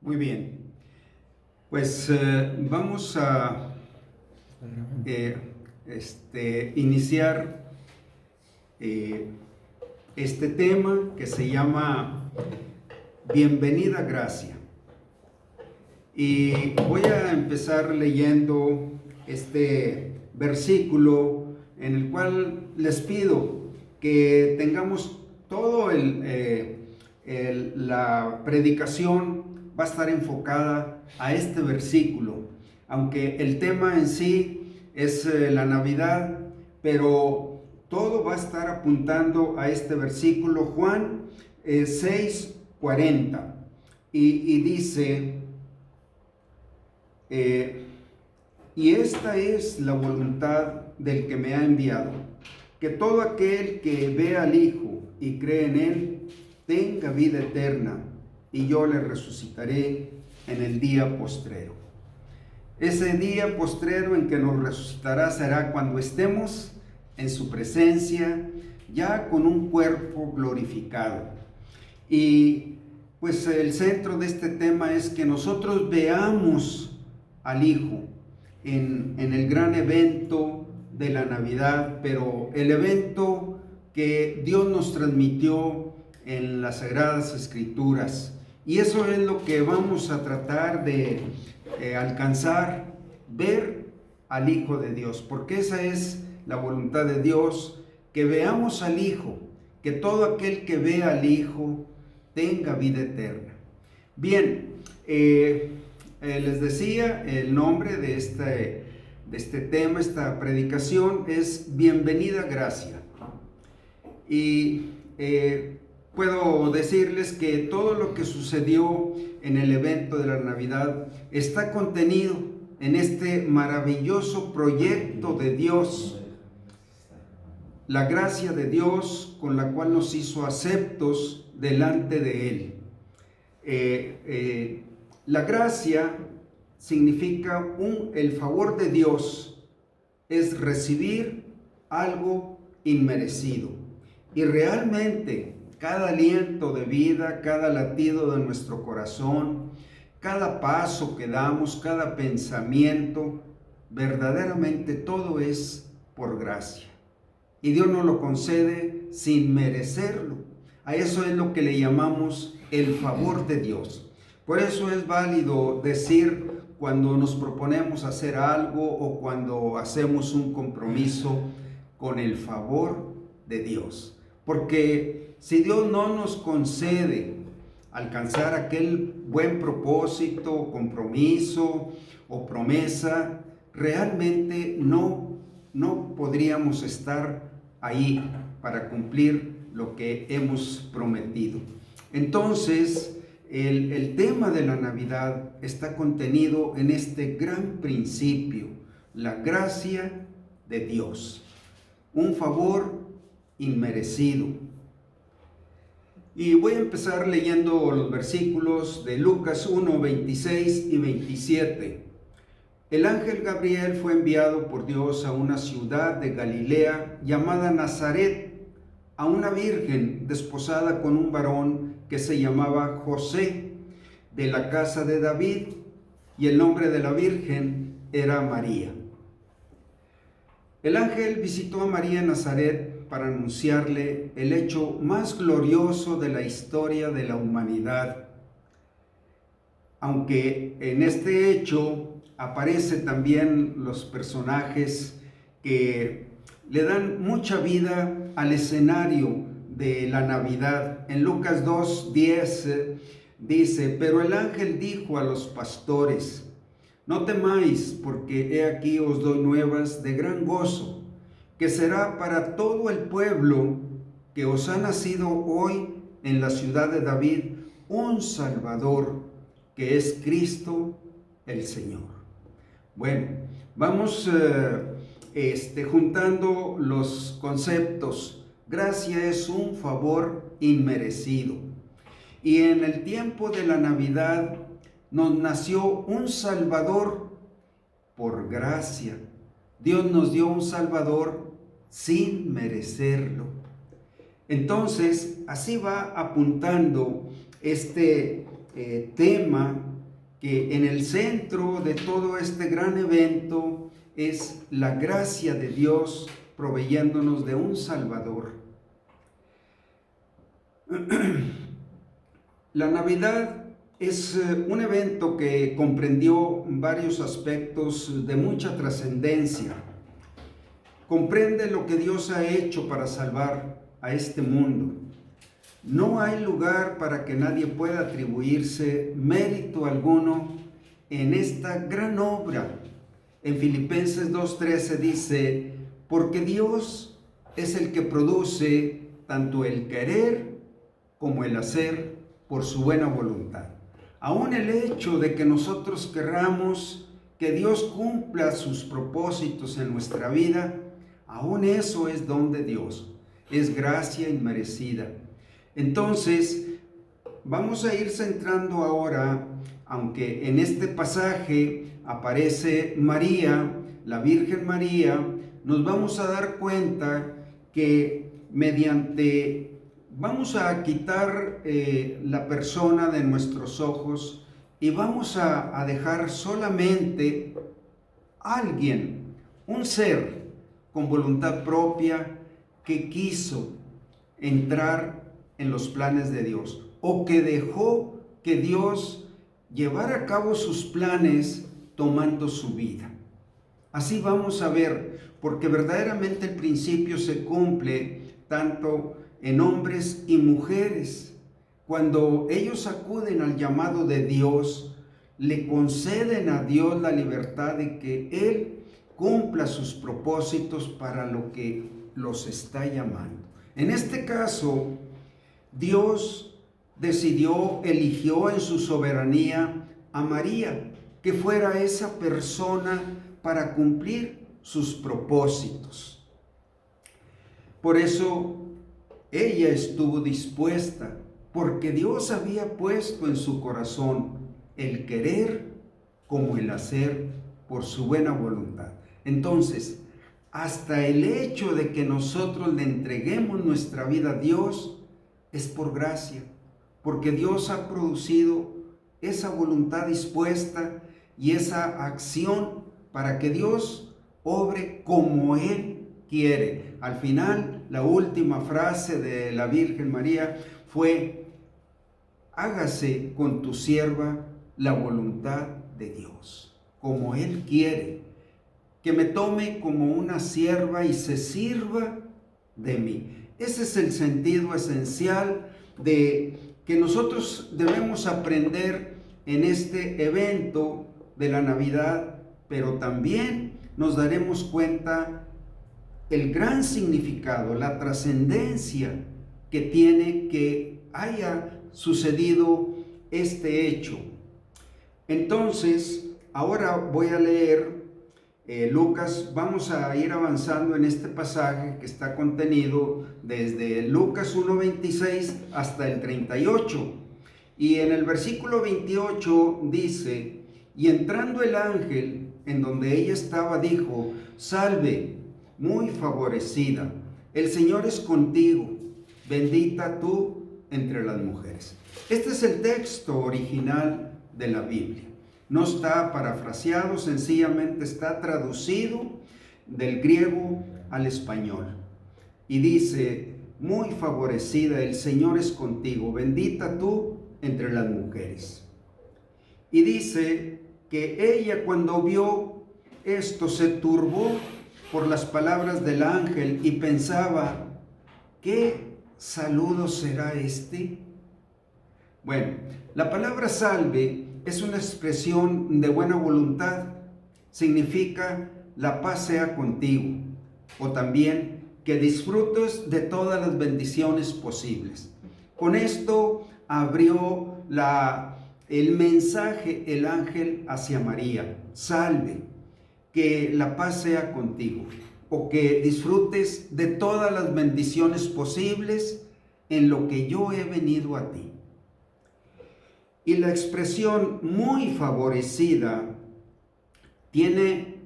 Muy bien, pues vamos a eh, iniciar eh, este tema que se llama Bienvenida Gracia. Y voy a empezar leyendo este versículo en el cual les pido que tengamos todo la predicación va a estar enfocada a este versículo, aunque el tema en sí es la Navidad, pero todo va a estar apuntando a este versículo, Juan 6:40, y dice, y esta es la voluntad del que me ha enviado, que todo aquel que ve al Hijo y cree en Él tenga vida eterna, y yo le resucitaré en el día postrero. Ese día postrero en que nos resucitará será cuando estemos en su presencia, ya con un cuerpo glorificado. Y pues el centro de este tema es que nosotros veamos al Hijo en el gran evento de la Navidad, pero el evento que Dios nos transmitió en las Sagradas Escrituras. Y eso es lo que vamos a tratar de alcanzar, ver al Hijo de Dios, porque esa es la voluntad de Dios, que veamos al Hijo, que todo aquel que vea al Hijo tenga vida eterna. Bien, les decía, el nombre de este tema, esta predicación es Bienvenida Gracia. Y puedo decirles que todo lo que sucedió en el evento de la Navidad está contenido en este maravilloso proyecto de Dios, la gracia de Dios con la cual nos hizo aceptos delante de Él. La gracia significa el favor de Dios, es recibir algo inmerecido. Y realmente cada aliento de vida, cada latido de nuestro corazón, cada paso que damos, cada pensamiento, verdaderamente todo es por gracia. Y Dios nos lo concede sin merecerlo. A eso es lo que le llamamos el favor de Dios. Por eso es válido decir cuando nos proponemos hacer algo o cuando hacemos un compromiso con el favor de Dios. Porque si Dios no nos concede alcanzar aquel buen propósito, compromiso o promesa, realmente no podríamos estar ahí para cumplir lo que hemos prometido. Entonces, el tema de la Navidad está contenido en este gran principio, la gracia de Dios, un favor inmerecido. Y voy a empezar leyendo los versículos de Lucas 1, 26 y 27. El ángel Gabriel fue enviado por Dios a una ciudad de Galilea llamada Nazaret, a una virgen desposada con un varón que se llamaba José, de la casa de David, y el nombre de la virgen era María. El ángel visitó a María en Nazaret para anunciarle el hecho más glorioso de la historia de la humanidad. Aunque en este hecho aparecen también los personajes que le dan mucha vida al escenario de la Navidad. En Lucas 2:10 dice, pero el ángel dijo a los pastores, no temáis, porque he aquí os doy nuevas de gran gozo, que será para todo el pueblo, que os ha nacido hoy en la ciudad de David un Salvador, que es Cristo el Señor. Bueno, vamos juntando los conceptos. Gracia es un favor inmerecido. Y en el tiempo de la Navidad nos nació un Salvador por gracia. Dios nos dio un Salvador sin merecerlo. Entonces, así va apuntando este tema que en el centro de todo este gran evento es la gracia de Dios proveyéndonos de un Salvador. La Navidad es un evento que comprendió varios aspectos de mucha trascendencia. Comprende lo que Dios ha hecho para salvar a este mundo. No hay lugar para que nadie pueda atribuirse mérito alguno en esta gran obra. En Filipenses 2:13 dice, porque Dios es el que produce tanto el querer como el hacer por su buena voluntad. Aún el hecho de que nosotros querramos que Dios cumpla sus propósitos en nuestra vida, aún eso es don de Dios, es gracia inmerecida. Entonces, vamos a ir centrando ahora, aunque en este pasaje aparece María, la Virgen María, nos vamos a dar cuenta que vamos a quitar la persona de nuestros ojos y vamos a dejar solamente alguien, un ser con voluntad propia que quiso entrar en los planes de Dios o que dejó que Dios llevara a cabo sus planes tomando su vida. Así vamos a ver, porque verdaderamente el principio se cumple tanto en hombres y mujeres. Cuando ellos acuden al llamado de Dios, le conceden a Dios la libertad de que Él cumpla sus propósitos para lo que los está llamando. En este caso, Dios eligió en su soberanía a María, que fuera esa persona para cumplir sus propósitos. Por eso ella estuvo dispuesta, porque Dios había puesto en su corazón el querer como el hacer por su buena voluntad. Entonces, hasta el hecho de que nosotros le entreguemos nuestra vida a Dios es por gracia, porque Dios ha producido esa voluntad dispuesta y esa acción para que Dios obre como Él quiere. Al final, la última frase de la Virgen María fue: hágase con tu sierva la voluntad de Dios, como Él quiere, que me tome como una sierva y se sirva de mí. Ese es el sentido esencial de que nosotros debemos aprender en este evento de la Navidad, pero también nos daremos cuenta el gran significado, la trascendencia que tiene que haya sucedido este hecho. Entonces, ahora voy a leer Lucas, vamos a ir avanzando en este pasaje que está contenido desde Lucas 1:26 hasta el 38. Y en el versículo 28 dice, y entrando el ángel en donde ella estaba, dijo, salve, muy favorecida, el Señor es contigo, bendita tú entre las mujeres. Este es el texto original de la Biblia. No está parafraseado, sencillamente está traducido del griego al español. Y dice, muy favorecida, el Señor es contigo, bendita tú entre las mujeres. Y dice que ella, cuando vio esto, se turbó por las palabras del ángel y pensaba, ¿qué saludo será este? Bueno, la palabra salve es una expresión de buena voluntad. Significa la paz sea contigo, o también que disfrutes de todas las bendiciones posibles. Con esto abrió el mensaje el ángel hacia María. Salve, que la paz sea contigo, o que disfrutes de todas las bendiciones posibles en lo que yo he venido a ti. Y la expresión muy favorecida quiere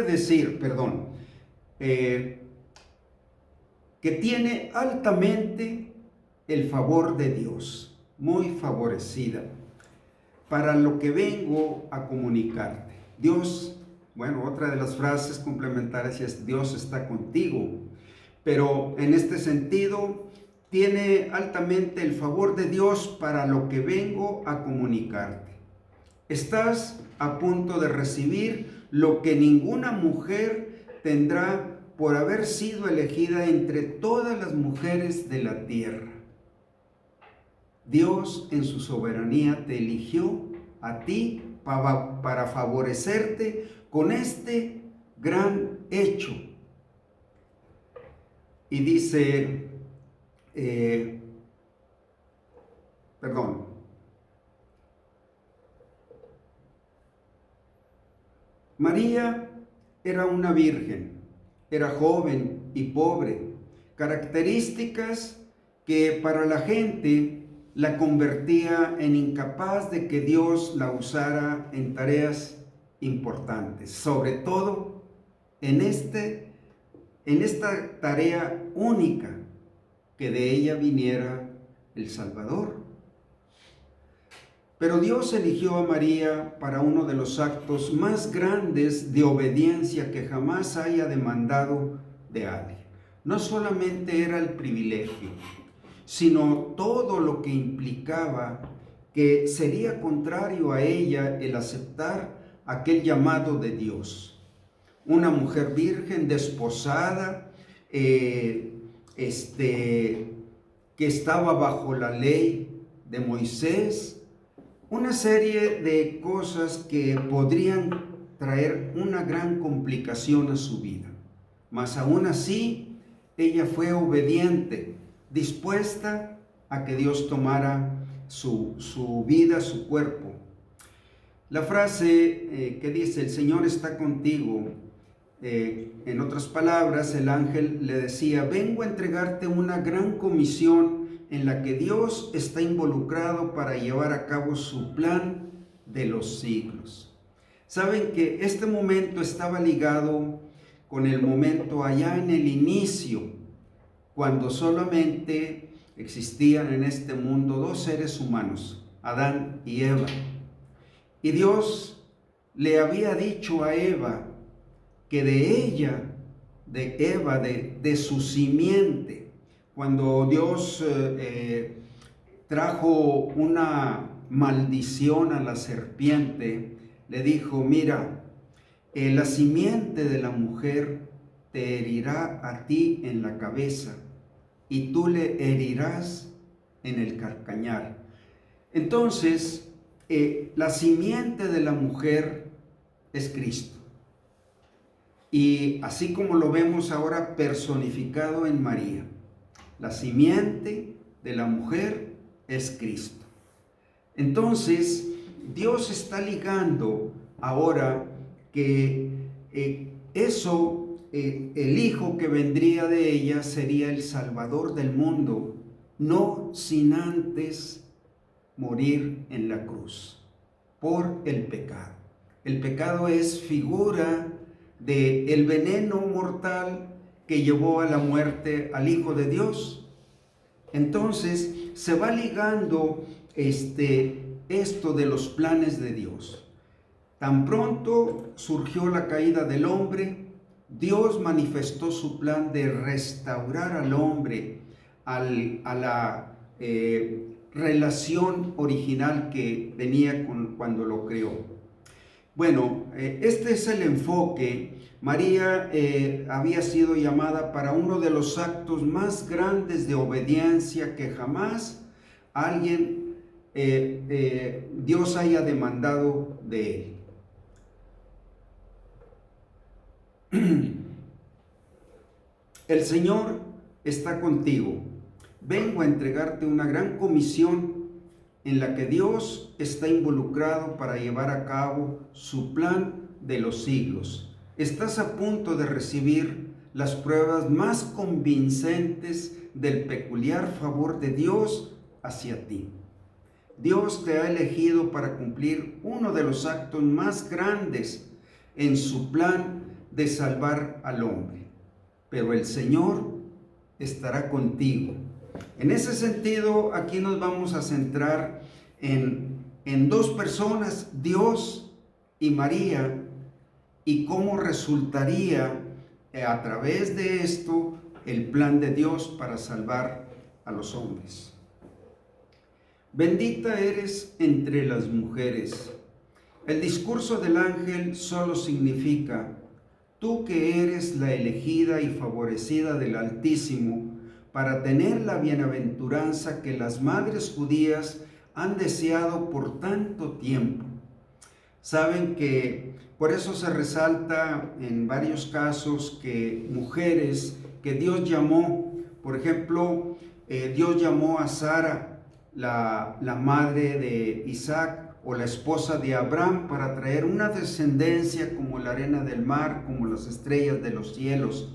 decir que tiene altamente el favor de Dios. muy favorecida para lo que vengo a comunicarte. Dios, bueno, otra de las frases complementarias es Dios está contigo, pero en este sentido tiene altamente el favor de Dios para lo que vengo a comunicarte. Estás a punto de recibir lo que ninguna mujer tendrá por haber sido elegida entre todas las mujeres de la tierra. Dios en su soberanía te eligió a ti para favorecerte con este gran hecho. Y dice, María era una virgen, era joven y pobre, características que para la gente la convertía en incapaz de que Dios la usara en tareas importantes, sobre todo en esta tarea única, que de ella viniera el Salvador. Pero Dios eligió a María para uno de los actos más grandes de obediencia que jamás haya demandado de alguien. No solamente era el privilegio, sino todo lo que implicaba que sería contrario a ella el aceptar aquel llamado de Dios. Una mujer virgen, desposada, que estaba bajo la ley de Moisés, una serie de cosas que podrían traer una gran complicación a su vida. Mas aún así, ella fue obediente, dispuesta a que Dios tomara su vida, su cuerpo. La frase que dice, el Señor está contigo, en otras palabras, el ángel le decía, vengo a entregarte una gran comisión en la que Dios está involucrado para llevar a cabo su plan de los siglos. Saben que este momento estaba ligado con el momento allá en el inicio, cuando solamente existían en este mundo dos seres humanos, Adán y Eva. Y Dios le había dicho a Eva que de ella, de Eva, de su simiente, cuando Dios trajo una maldición a la serpiente, le dijo, mira, la simiente de la mujer te herirá a ti en la cabeza y tú le herirás en el calcañar. Entonces, la simiente de la mujer es Cristo. Y así como lo vemos ahora personificado en María, la simiente de la mujer es Cristo. Entonces, Dios está ligando ahora que el Hijo que vendría de ella sería el Salvador del mundo, no sin antes morir en la cruz por el pecado. El pecado es figura del veneno mortal que llevó a la muerte al Hijo de Dios. Entonces se va ligando esto de los planes de Dios. Tan pronto surgió la caída del hombre, Dios manifestó su plan de restaurar al hombre a la relación original que tenía cuando lo creó. Bueno, este es el enfoque. María había sido llamada para uno de los actos más grandes de obediencia que jamás Dios haya demandado de él. El Señor está contigo. Vengo a entregarte una gran comisión en la que Dios está involucrado para llevar a cabo su plan de los siglos. Estás a punto de recibir las pruebas más convincentes del peculiar favor de Dios hacia ti. Dios te ha elegido para cumplir uno de los actos más grandes en su plan de salvar al hombre. Pero el Señor estará contigo. En ese sentido, aquí nos vamos a centrar en dos personas, Dios y María, y cómo resultaría a través de esto el plan de Dios para salvar a los hombres. Bendita eres entre las mujeres. El discurso del ángel solo significa: tú que eres la elegida y favorecida del Altísimo para tener la bienaventuranza que las madres judías han deseado por tanto tiempo. Saben que por eso se resalta en varios casos que mujeres que Dios llamó, por ejemplo, Dios llamó a Sara, la madre de Isaac, o la esposa de Abraham, para traer una descendencia como la arena del mar, como las estrellas de los cielos,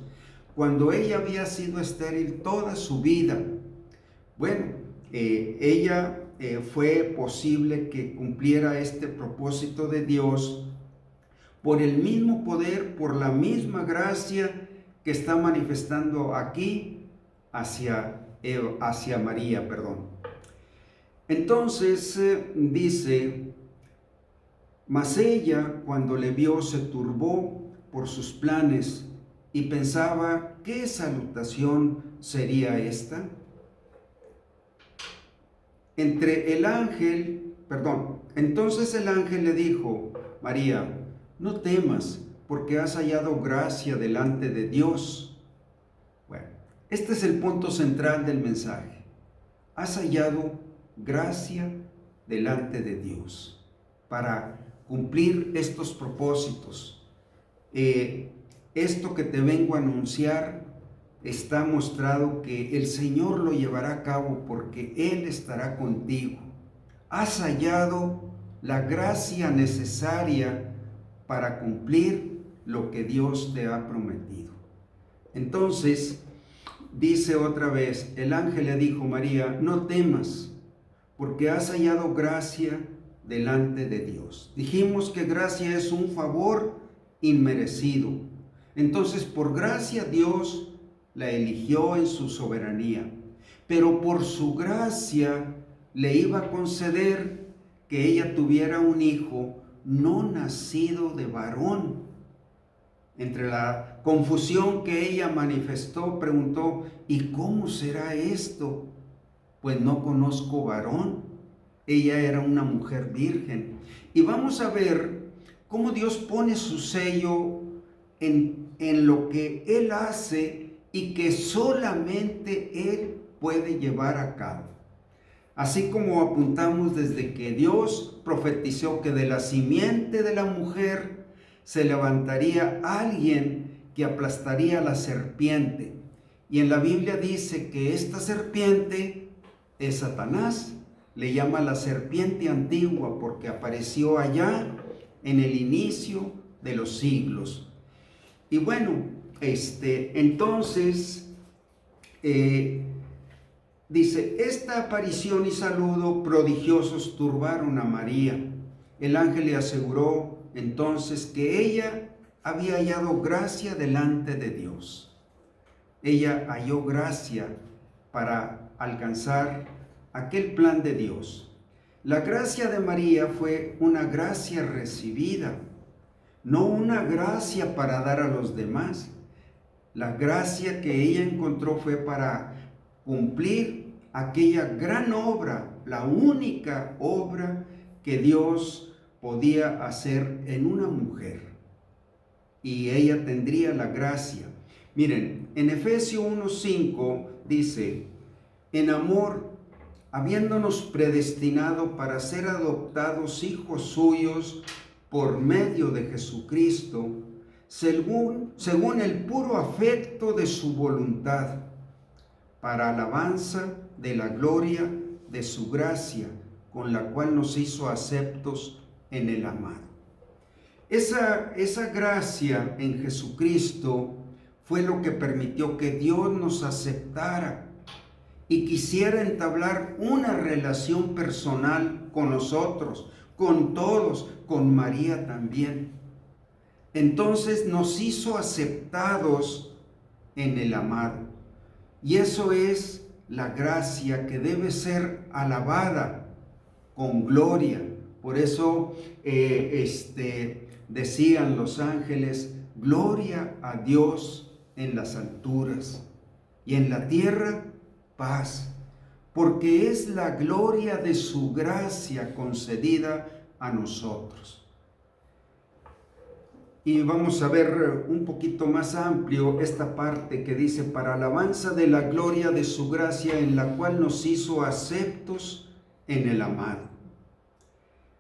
cuando ella había sido estéril toda su vida. Bueno, ella fue posible que cumpliera este propósito de Dios por el mismo poder, por la misma gracia que está manifestando aquí hacia María, Entonces dice: mas ella, cuando le vio, se turbó por sus planes y pensaba, ¿qué salutación sería esta? Entonces el ángel le dijo: María, no temas, porque has hallado gracia delante de Dios. Bueno, este es el punto central del mensaje. Has hallado gracia delante de Dios para cumplir estos propósitos. Esto que te vengo a anunciar está mostrado que el Señor lo llevará a cabo porque Él estará contigo. Has hallado la gracia necesaria para cumplir lo que Dios te ha prometido. Entonces, dice otra vez, el ángel le dijo: María, no temas, porque has hallado gracia delante de Dios. Dijimos que gracia es un favor inmerecido. Entonces, por gracia Dios la eligió en su soberanía, pero por su gracia le iba a conceder que ella tuviera un hijo no nacido de varón. Entre la confusión que ella manifestó, preguntó: ¿y cómo será esto? Pues no conozco varón. Ella era una mujer virgen. Y vamos a ver cómo Dios pone su sello en lo que Él hace y que solamente Él puede llevar a cabo. Así como apuntamos desde que Dios profetizó que de la simiente de la mujer se levantaría alguien que aplastaría a la serpiente. Y en la Biblia dice que esta serpiente es Satanás. Le llama la serpiente antigua porque apareció allá en el inicio de los siglos. Y bueno, entonces dice: esta aparición y saludo prodigiosos turbaron a María. El ángel le aseguró entonces que ella había hallado gracia delante de Dios. Ella halló gracia para alcanzar aquel plan de Dios. La gracia de María fue una gracia recibida, no una gracia para dar a los demás. La gracia que ella encontró fue para cumplir aquella gran obra, la única obra que Dios podía hacer en una mujer. Y ella tendría la gracia. Miren, en Efesios 1:5 dice: en amor, habiéndonos predestinado para ser adoptados hijos suyos por medio de Jesucristo, según el puro afecto de su voluntad, para alabanza de la gloria de su gracia, con la cual nos hizo aceptos en el amado. Esa gracia en Jesucristo fue lo que permitió que Dios nos aceptara y quisiera entablar una relación personal con nosotros, con todos, con María también. Entonces nos hizo aceptados en el amado. Y eso es la gracia que debe ser alabada con gloria. Por eso decían los ángeles: gloria a Dios en las alturas y en la tierra paz, porque es la gloria de su gracia concedida a nosotros. Y vamos a ver un poquito más amplio esta parte que dice: para alabanza de la gloria de su gracia, en la cual nos hizo aceptos en el amado.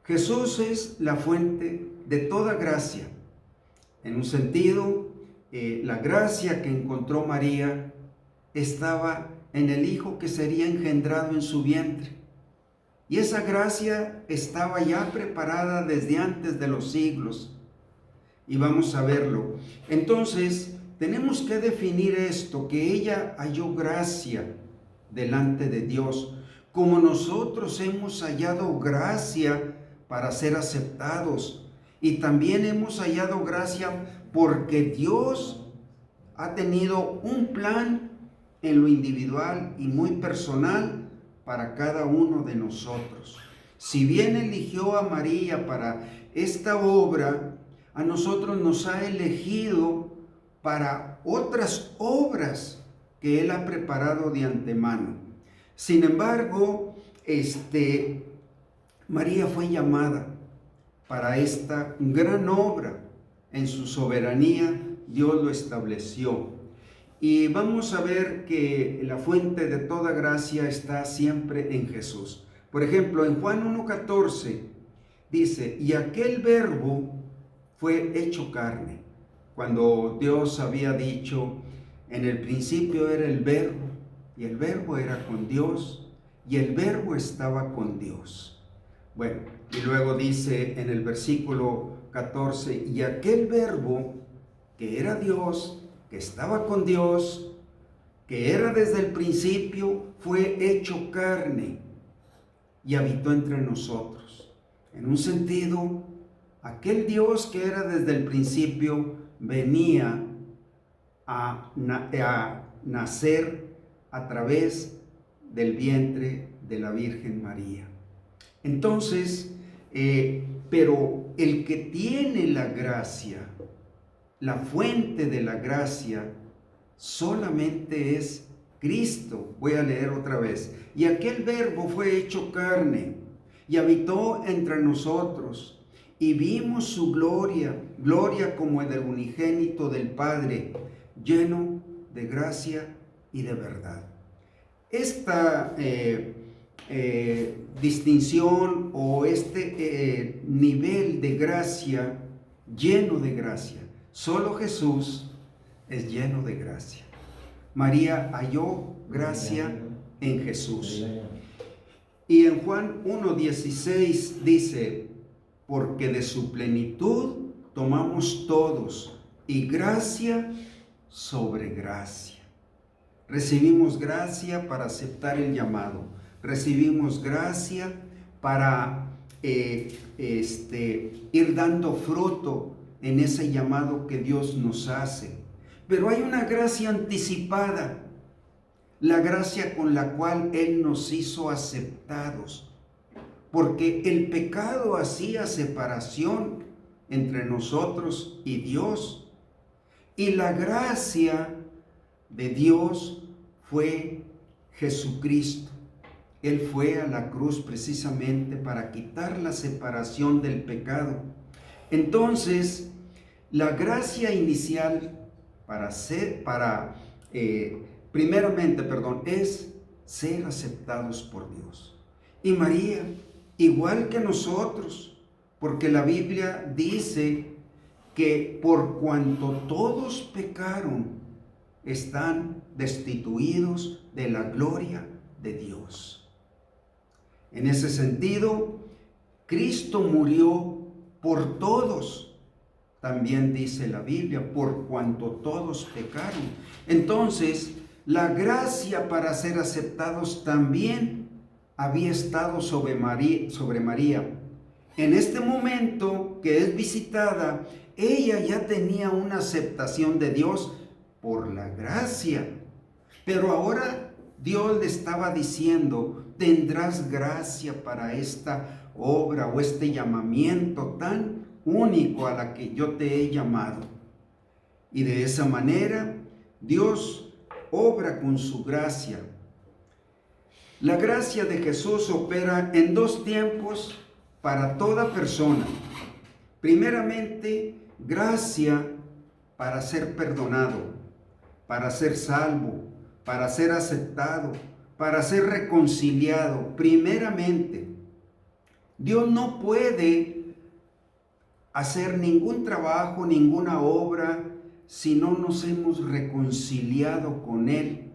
Jesús es la fuente de toda gracia. En un sentido, la gracia que encontró María estaba en el Hijo que sería engendrado en su vientre. Y esa gracia estaba ya preparada desde antes de los siglos. Y vamos a verlo. Entonces, tenemos que definir esto, que ella halló gracia delante de Dios, como nosotros hemos hallado gracia para ser aceptados. Y también hemos hallado gracia porque Dios ha tenido un plan en lo individual y muy personal para cada uno de nosotros. Si bien eligió a María para esta obra, a nosotros nos ha elegido para otras obras que Él ha preparado de antemano. Sin embargo, María fue llamada para esta gran obra. En su soberanía, Dios lo estableció. Y vamos a ver que la fuente de toda gracia está siempre en Jesús. Por ejemplo, en Juan 1:14 dice: y aquel verbo fue hecho carne. Cuando Dios había dicho: en el principio era el verbo, y el verbo era con Dios, y el verbo estaba con Dios. Bueno, y luego dice en el versículo 14: y aquel verbo que era Dios, que estaba con Dios, que era desde el principio, fue hecho carne y habitó entre nosotros. En un sentido, aquel Dios que era desde el principio venía a nacer a través del vientre de la Virgen María. Entonces, pero el que tiene la gracia, la fuente de la gracia, solamente es Cristo. Voy a leer otra vez. Y aquel verbo fue hecho carne y habitó entre nosotros. Y vimos su gloria, gloria como del unigénito del Padre, lleno de gracia y de verdad. Esta distinción o nivel de gracia, lleno de gracia, solo Jesús es lleno de gracia. María halló gracia en Jesús. Y en Juan 1:16 dice: porque de su plenitud tomamos todos, y gracia sobre gracia. Recibimos gracia para aceptar el llamado. Recibimos gracia para ir dando fruto en ese llamado que Dios nos hace. Pero hay una gracia anticipada, la gracia con la cual Él nos hizo aceptados. Porque el pecado hacía separación entre nosotros y Dios. Y la gracia de Dios fue Jesucristo. Él fue a la cruz precisamente para quitar la separación del pecado. Entonces, la gracia inicial es ser aceptados por Dios. Y María, igual que nosotros, porque la Biblia dice que por cuanto todos pecaron, están destituidos de la gloria de Dios. En ese sentido, Cristo murió por todos. También dice la Biblia, por cuanto todos pecaron. Entonces, la gracia para ser aceptados también había estado sobre María. En este momento que es visitada, ella ya tenía una aceptación de Dios por la gracia. Pero ahora Dios le estaba diciendo, tendrás gracia para esta obra o este llamamiento tan único a la que yo te he llamado. Y de esa manera, Dios obra con su gracia. La gracia de Jesús opera en dos tiempos para toda persona. Primeramente, gracia para ser perdonado, para ser salvo, para ser aceptado, para ser reconciliado. Primeramente, Dios no puede hacer ningún trabajo, ninguna obra, si no nos hemos reconciliado con Él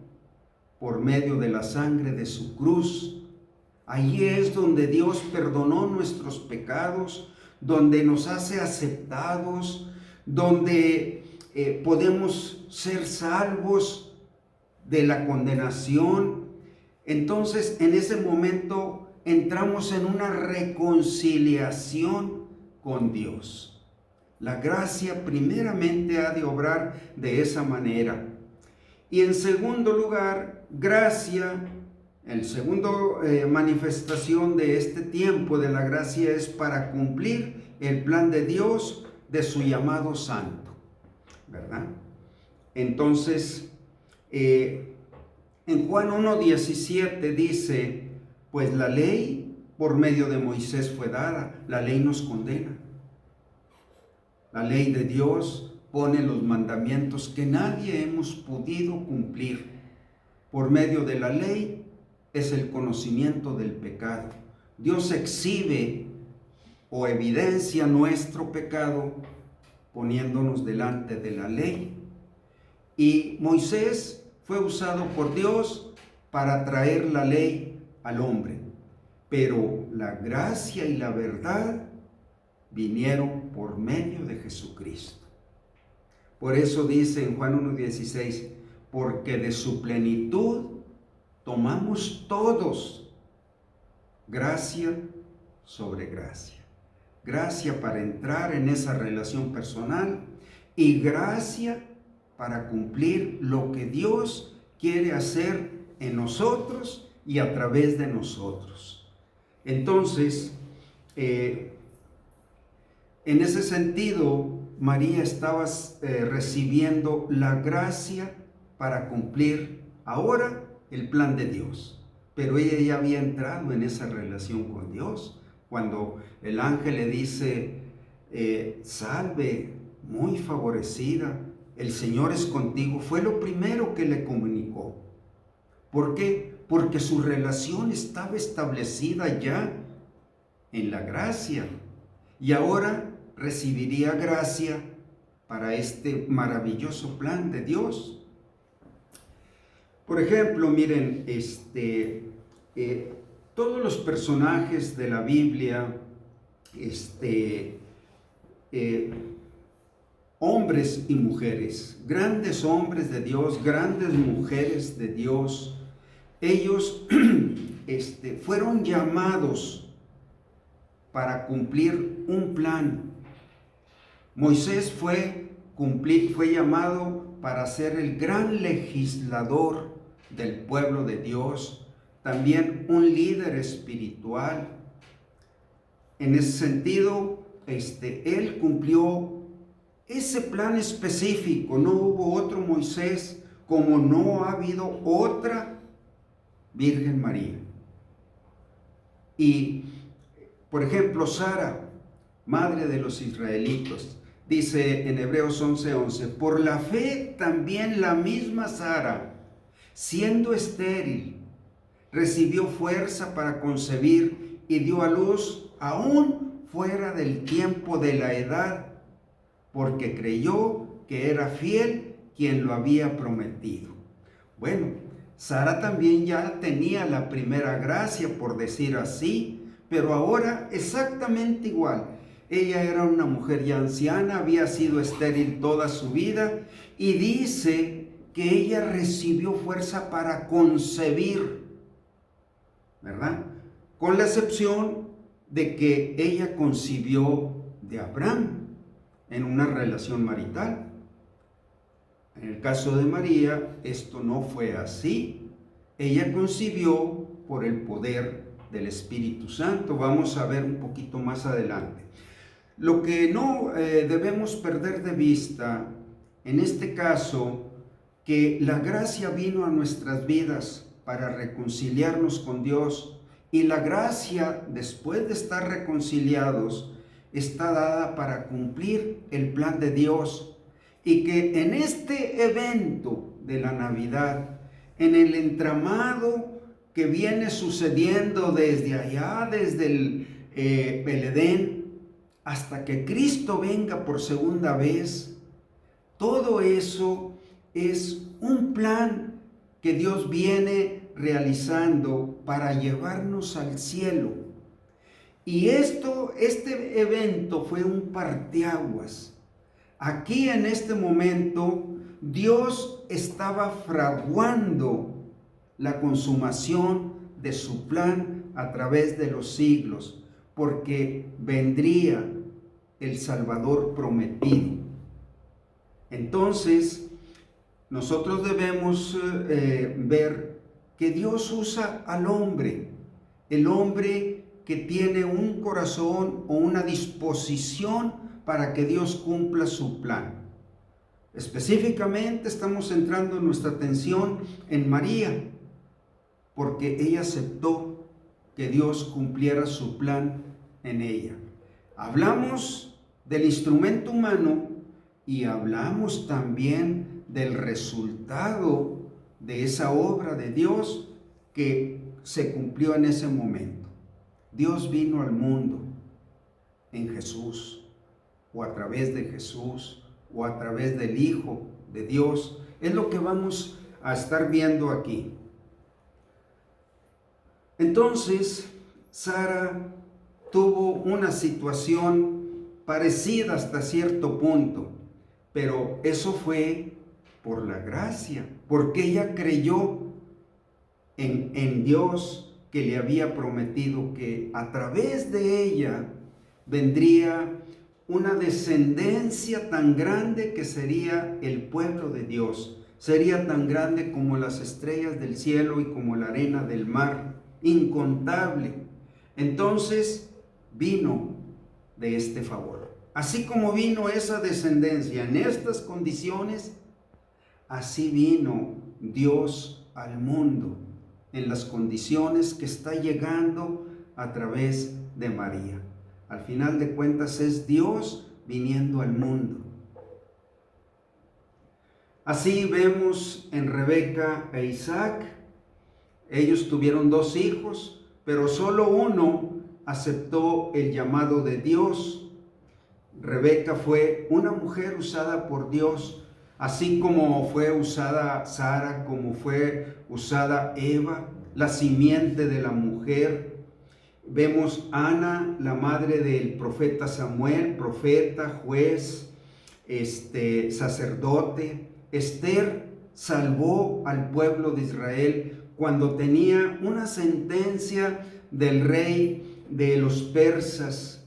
por medio de la sangre de su cruz. Allí es donde Dios perdonó nuestros pecados, donde nos hace aceptados, donde podemos ser salvos de la condenación. Entonces, en ese momento entramos en una reconciliación con Dios. La gracia primeramente ha de obrar de esa manera. Y en segundo lugar, gracia, el segundo manifestación de este tiempo de la gracia es para cumplir el plan de Dios de su llamado santo, ¿verdad? Entonces, en Juan 1:17 dice, pues la ley por medio de Moisés fue dada, la ley nos condena. La ley de Dios pone los mandamientos que nadie hemos podido cumplir. Por medio de la ley es el conocimiento del pecado. Dios exhibe o evidencia nuestro pecado poniéndonos delante de la ley. Y Moisés fue usado por Dios para traer la ley al hombre. Pero la gracia y la verdad vinieron por medio de Jesucristo. Por eso dice en Juan 1:16, porque de su plenitud tomamos todos gracia sobre gracia. Gracia para entrar en esa relación personal y gracia para cumplir lo que Dios quiere hacer en nosotros y a través de nosotros. Entonces, en ese sentido, María estaba recibiendo la gracia para cumplir ahora el plan de Dios. Pero ella ya había entrado en esa relación con Dios. Cuando el ángel le dice, salve, muy favorecida, el Señor es contigo, fue lo primero que le comunicó. ¿Por qué? Porque su relación estaba establecida ya en la gracia. Y ahora recibiría gracia para este maravilloso plan de Dios. Por ejemplo, miren, todos los personajes de la Biblia, hombres y mujeres, grandes hombres de Dios, grandes mujeres de Dios, ellos fueron llamados para cumplir un plan. Moisés fue llamado para ser el gran legislador del pueblo de Dios, también un líder espiritual. En ese sentido, él cumplió ese plan específico. No hubo otro Moisés, como no ha habido otra Virgen María. Y, por ejemplo, Sara, madre de los israelitas, dice en Hebreos 11:11, por la fe también la misma Sara, siendo estéril, recibió fuerza para concebir y dio a luz aún fuera del tiempo de la edad, porque creyó que era fiel quien lo había prometido. Bueno, Sara también ya tenía la primera gracia, por decir así, pero ahora exactamente igual. Ella era una mujer ya anciana, había sido estéril toda su vida, y dice que ella recibió fuerza para concebir, ¿verdad? Con la excepción de que ella concibió de Abraham en una relación marital. En el caso de María, esto no fue así. Ella concibió por el poder del Espíritu Santo. Vamos a ver un poquito más adelante. Lo que no debemos perder de vista, en este caso, que la gracia vino a nuestras vidas para reconciliarnos con Dios, y la gracia, después de estar reconciliados, está dada para cumplir el plan de Dios, y que en este evento de la Navidad, en el entramado que viene sucediendo desde allá, desde el Edén, hasta que Cristo venga por segunda vez, todo eso es un plan que Dios viene realizando para llevarnos al cielo. Y este evento fue un parteaguas. Aquí en este momento Dios estaba fraguando la consumación de su plan a través de los siglos, porque vendría el Salvador prometido. Entonces, nosotros debemos ver que Dios usa al hombre, el hombre que tiene un corazón o una disposición para que Dios cumpla su plan. Específicamente estamos centrando nuestra atención en María, porque ella aceptó que Dios cumpliera su plan en ella. Hablamos del instrumento humano y hablamos también del resultado de esa obra de Dios que se cumplió en ese momento. Dios vino al mundo en Jesús, o a través de Jesús, o a través del Hijo de Dios. Es lo que vamos a estar viendo aquí. Entonces, Sara tuvo una situación parecida hasta cierto punto, pero eso fue por la gracia, porque ella creyó en Dios, que le había prometido que a través de ella vendría una descendencia tan grande que sería el pueblo de Dios. Sería tan grande como las estrellas del cielo y como la arena del mar, incontable. Entonces vino de este favor. Así como vino esa descendencia en estas condiciones, así vino Dios al mundo en las condiciones que está llegando a través de María. Al final de cuentas es Dios viniendo al mundo. Así vemos en Rebeca e Isaac. Ellos tuvieron 2 hijos, pero solo uno aceptó el llamado de Dios. Rebeca fue una mujer usada por Dios, así como fue usada Sara, como fue usada Eva, la simiente de la mujer. Vemos Ana, la madre del profeta Samuel, profeta, juez, sacerdote. Esther salvó al pueblo de Israel cuando tenía una sentencia del rey de los persas,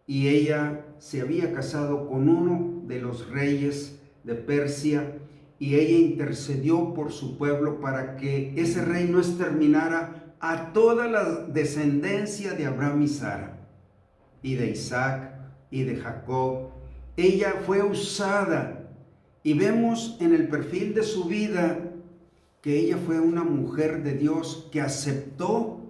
y ella se había casado con uno de los reyes de Persia, y ella intercedió por su pueblo para que ese rey no exterminara a toda la descendencia de Abraham y Sara, y de Isaac y de Jacob. Ella fue usada, y vemos en el perfil de su vida que ella fue una mujer de Dios que aceptó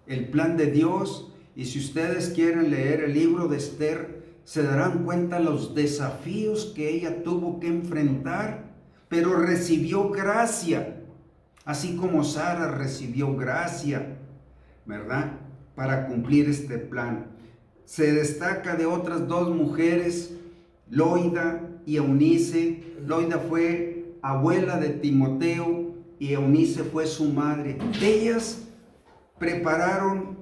el plan de Dios. Y si ustedes quieren leer el libro de Esther, se darán cuenta los desafíos que ella tuvo que enfrentar, pero recibió gracia, así como Sara recibió gracia, ¿verdad?, para cumplir este plan. Se destaca de otras 2 mujeres, Loida y Eunice. Loida fue abuela de Timoteo y Eunice fue su madre. Ellas prepararon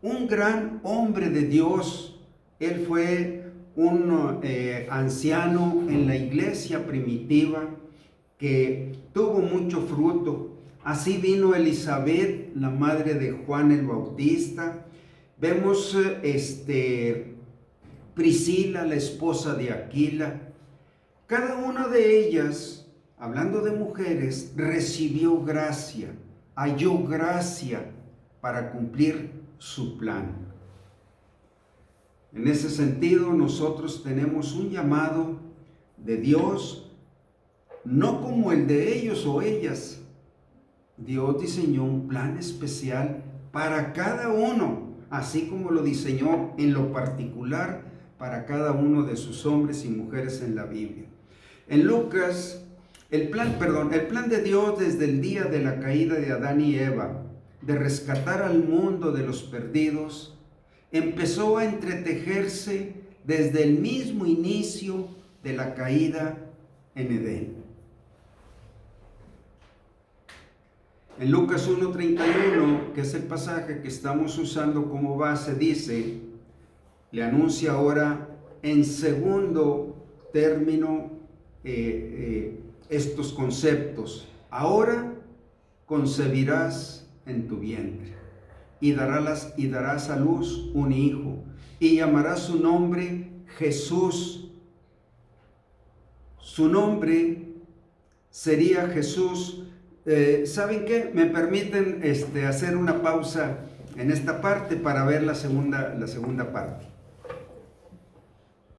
un gran hombre de Dios. Él fue un anciano en la iglesia primitiva que tuvo mucho fruto. Así vino Elizabeth, la madre de Juan el Bautista. Vemos Priscila, la esposa de Aquila. Cada una de ellas, hablando de mujeres, recibió gracia, halló gracia para cumplir su plan. En ese sentido, nosotros tenemos un llamado de Dios, no como el de ellos o ellas. Dios diseñó un plan especial para cada uno, así como lo diseñó en lo particular para cada uno de sus hombres y mujeres en la Biblia. En Lucas, el plan de Dios desde el día de la caída de Adán y Eva, de rescatar al mundo de los perdidos, empezó a entretejerse desde el mismo inicio de la caída en Edén. En Lucas 1:31, que es el pasaje que estamos usando como base, dice, le anuncia ahora en segundo término estos conceptos. Ahora concebirás en tu vientre y darás a luz un hijo y llamarás su nombre Jesús. Su nombre sería Jesús. ¿Saben qué? Me permiten hacer una pausa en esta parte para ver la segunda parte.